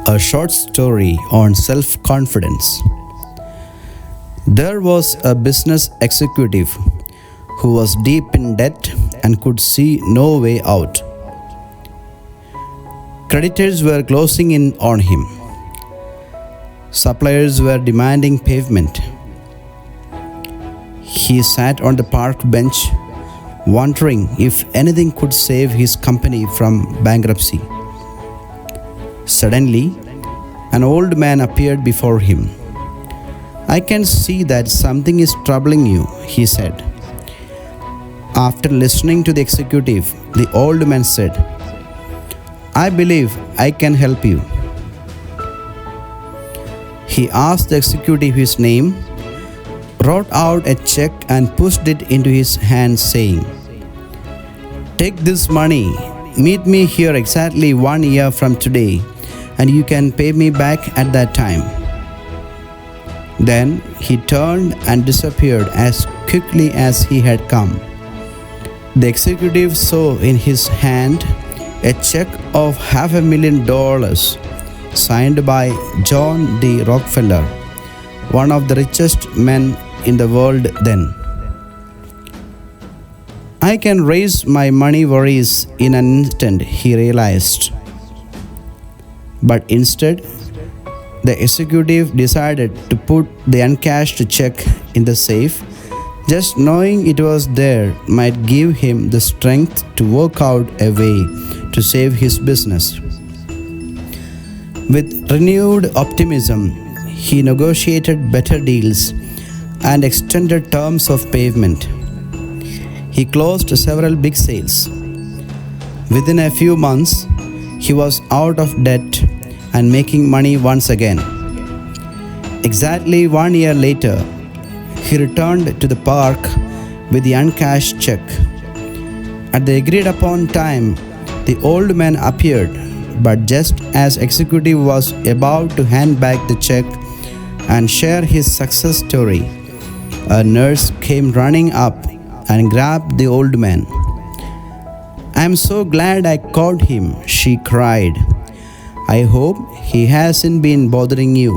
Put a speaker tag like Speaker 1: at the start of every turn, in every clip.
Speaker 1: A short story on self confidence. There was a business executive who was deep in debt and could see no way out. Creditors were closing in on him. Suppliers were demanding payment. He sat on the park bench, wondering if anything could save his company from bankruptcy. Suddenly, an old man appeared before him. "I can see that something is troubling you," he said. After listening to the executive, the old man said, "I believe I can help you." He asked the executive his name, wrote out a check and pushed it into his hand, saying, "Take this money, meet me here exactly 1 year from today, and you can pay me back at that time." Then he turned and disappeared as quickly as he had come. The executive saw in his hand a check of $500,000 signed by John D. Rockefeller, one of the richest men in the world then. "I can raise my money worries in an instant," he realized. But instead, the executive decided to put the uncashed check in the safe. Just knowing it was there might give him the strength to work out a way to save his business. With renewed optimism, he negotiated better deals and extended terms of payment. He closed several big sales. Within a few months, he was out of debt and making money once again. Exactly 1 year later, he returned to the park with the uncashed check. At the agreed upon time, the old man appeared, but just as executive was about to hand back the check and share his success story, a nurse came running up and grabbed the old man. "I'm so glad I caught him," she cried. "I hope he hasn't been bothering you.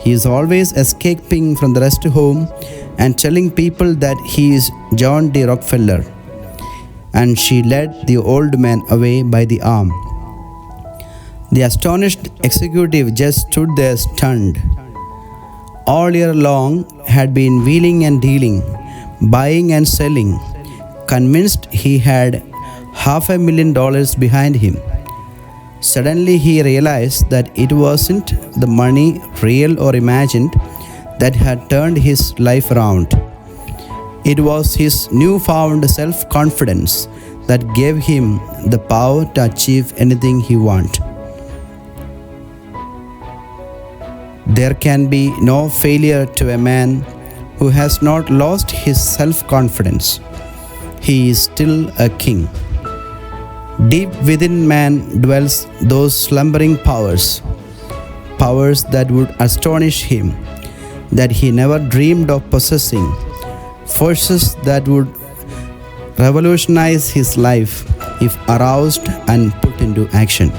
Speaker 1: He is always escaping from the rest home and telling people that he is John D. Rockefeller." And she led the old man away by the arm. The astonished executive just stood there stunned. All year long had been wheeling and dealing, buying and selling, convinced he had $500,000 behind him. Suddenly he realized that it wasn't the money, real or imagined, that had turned his life around. It was his newfound self-confidence that gave him the power to achieve anything he wanted. There can be no failure to a man who has not lost his self-confidence. He is still a king. Deep within man dwells those slumbering powers that would astonish him, that he never dreamed of possessing, forces that would revolutionize his life if aroused and put into action.